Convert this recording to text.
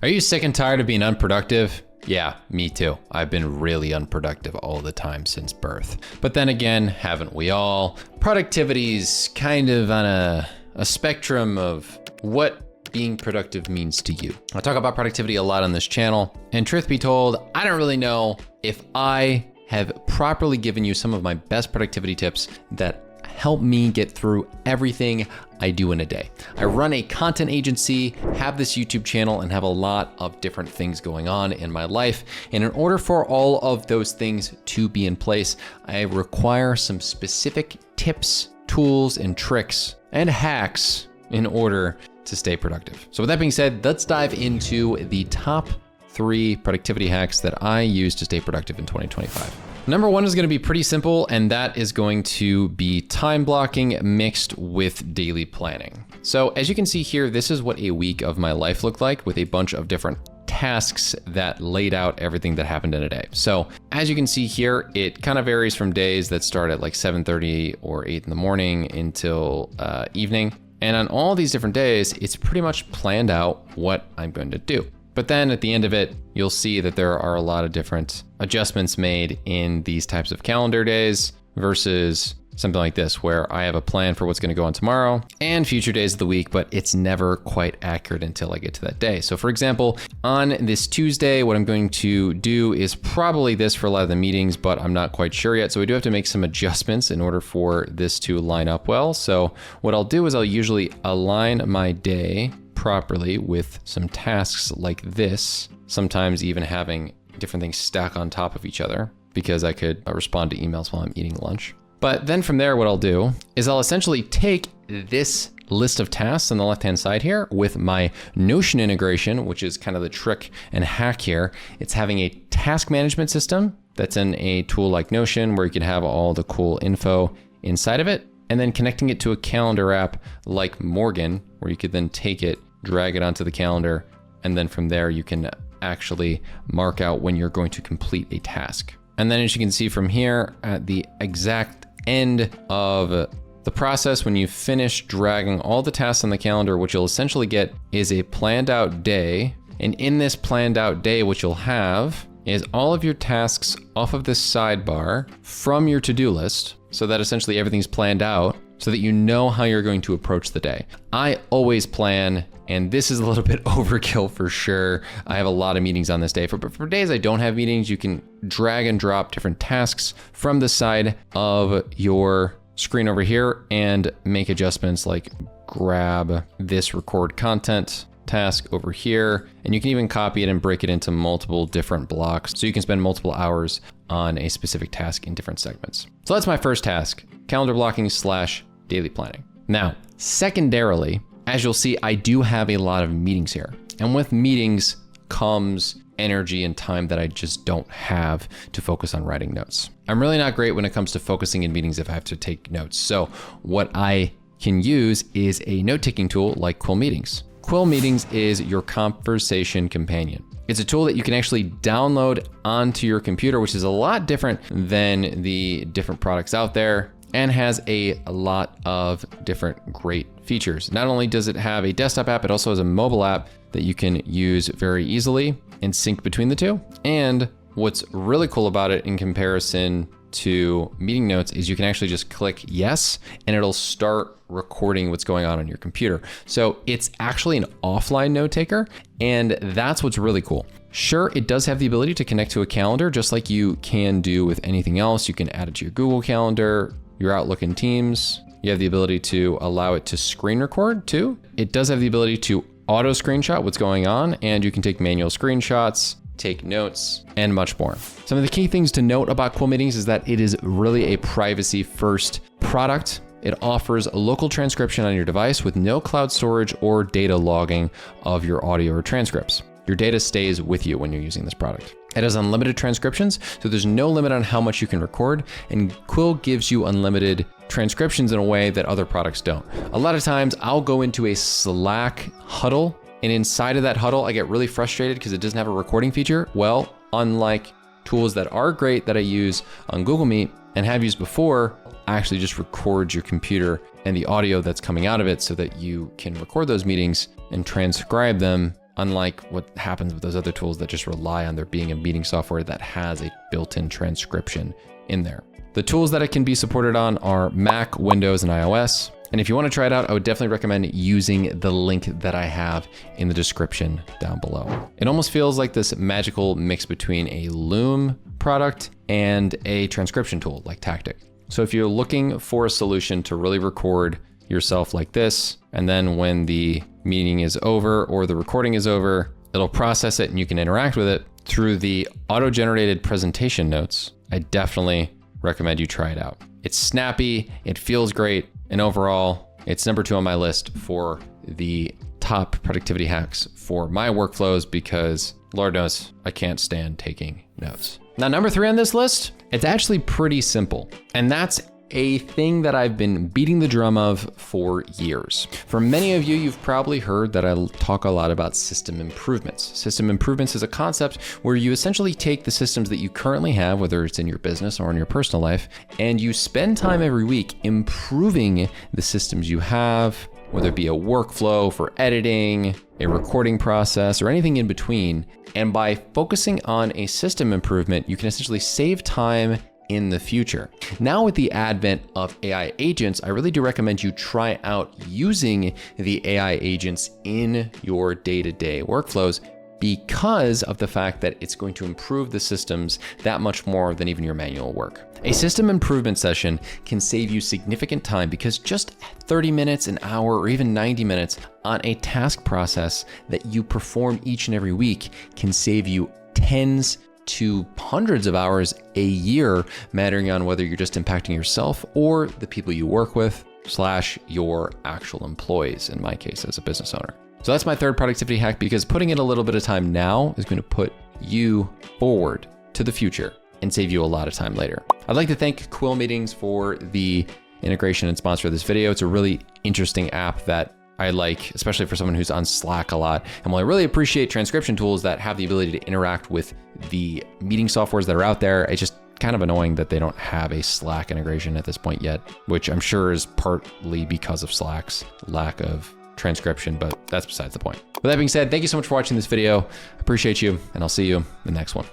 Are you sick and tired of being unproductive? Yeah, me too. I've been really unproductive all the time since birth. But then again, haven't we all? Productivity's kind of on a spectrum of what being productive means to you. I talk about productivity a lot on this channel, and truth be told, I don't really know if I have properly given you some of my best productivity tips that help me get through everything I do in a day. I run a content agency, have this YouTube channel, and have a lot of different things going on in my life. And in order for all of those things to be in place, I require some specific tips, tools, and tricks and hacks in order to stay productive. So with that being said, let's dive into the top 3 productivity hacks that I use to stay productive in 2025. Number 1 is going to be pretty simple, and that is going to be time blocking mixed with daily planning. So as you can see here, this is what a week of my life looked like with a bunch of different tasks that laid out everything that happened in a day. So as you can see here, it kind of varies from days that start at like 7:30 or 8 in the morning until evening. And on all these different days, it's pretty much planned out what I'm going to do. But then at the end of it, you'll see that there are a lot of different adjustments made in these types of calendar days versus something like this, where I have a plan for what's going to go on tomorrow and future days of the week, but it's never quite accurate until I get to that day. So for example, on this Tuesday, what I'm going to do is probably this for a lot of the meetings, but I'm not quite sure yet. So we do have to make some adjustments in order for this to line up well. So what I'll do is I'll usually align my day properly with some tasks like this, sometimes even having different things stack on top of each other because I could respond to emails while I'm eating lunch. But then from there, what I'll do is I'll essentially take this list of tasks on the left-hand side here with my Notion integration, which is kind of the trick and hack here. It's having a task management system that's in a tool like Notion where you can have all the cool info inside of it, and then connecting it to a calendar app like Morgan, where you could then take it, drag it onto the calendar, and then from there you can actually mark out when you're going to complete a task. And then as you can see from here, at the exact end of the process, when you finish dragging all the tasks on the calendar, what you'll essentially get is a planned out day. And in this planned out day, what you'll have is all of your tasks off of this sidebar from your to-do list, so that essentially everything's planned out so that you know how you're going to approach the day. I always plan, and this is a little bit overkill for sure. I have a lot of meetings on this day. But for days I don't have meetings, you can drag and drop different tasks from the side of your screen over here and make adjustments like grab this record content task over here, and you can even copy it and break it into multiple different blocks so you can spend multiple hours on a specific task in different segments. So that's my first task, calendar blocking / daily planning. Now, secondarily, as you'll see, I do have a lot of meetings here, and with meetings comes energy and time that I just don't have to focus on writing notes. I'm really not great when it comes to focusing in meetings if I have to take notes. So what I can use is a note-taking tool like Quill Meetings. Quill Meetings is your conversation companion. It's a tool that you can actually download onto your computer, which is a lot different than the different products out there, and has a lot of different great features. Not only does it have a desktop app, it also has a mobile app that you can use very easily and sync between the two. And what's really cool about it in comparison to meeting notes is you can actually just click yes, and it'll start recording what's going on your computer. So it's actually an offline note taker, and that's what's really cool. Sure, it does have the ability to connect to a calendar just like you can do with anything else. You can add it to your Google Calendar, your Outlook and Teams. You have the ability to allow it to screen record too. It does have the ability to auto screenshot what's going on, and you can take manual screenshots, take notes, and much more. Some of the key things to note about Quill Meetings is that it is really a privacy-first product. It offers a local transcription on your device with no cloud storage or data logging of your audio or transcripts. Your data stays with you when you're using this product. It has unlimited transcriptions, so there's no limit on how much you can record, and Quill gives you unlimited transcriptions in a way that other products don't. A lot of times I'll go into a Slack huddle, and inside of that huddle, I get really frustrated because it doesn't have a recording feature. Well, unlike tools that are great that I use on Google Meet and have used before, I actually just record your computer and the audio that's coming out of it so that you can record those meetings and transcribe them unlike what happens with those other tools that just rely on there being a meeting software that has a built-in transcription in there. The tools that it can be supported on are Mac, Windows, and iOS. And if you want to try it out, I would definitely recommend using the link that I have in the description down below. It almost feels like this magical mix between a Loom product and a transcription tool like Tactic. So if you're looking for a solution to really record yourself like this, and then when the meeting is over or the recording is over, it'll process it and you can interact with it through the auto-generated presentation notes, I definitely recommend you try it out. It's snappy, it feels great, and overall, it's number 2 on my list for the top productivity hacks for my workflows because Lord knows I can't stand taking notes. Now, number 3 on this list, it's actually pretty simple, and that's a thing that I've been beating the drum of for years. For many of you, you've probably heard that I talk a lot about system improvements. System improvements is a concept where you essentially take the systems that you currently have, whether it's in your business or in your personal life, and you spend time every week improving the systems you have, whether it be a workflow for editing, a recording process, or anything in between. And by focusing on a system improvement, you can essentially save time in the future. Now with the advent of AI agents, I really do recommend you try out using the AI agents in your day-to-day workflows because of the fact that it's going to improve the systems that much more than even your manual work. A system improvement session can save you significant time because just 30 minutes, an hour, or even 90 minutes on a task process that you perform each and every week can save you tens to hundreds of hours a year, mattering on whether you're just impacting yourself or the people you work with / your actual employees, in my case as a business owner. So that's my 3rd productivity hack because putting in a little bit of time now is going to put you forward to the future and save you a lot of time later. I'd like to thank Quill Meetings for the integration and sponsor of this video. It's a really interesting app that I like, especially for someone who's on Slack a lot. And while I really appreciate transcription tools that have the ability to interact with the meeting softwares that are out there, it's just kind of annoying that they don't have a Slack integration at this point yet, which I'm sure is partly because of Slack's lack of transcription, but that's besides the point. With that being said, thank you so much for watching this video. I appreciate you, and I'll see you in the next one.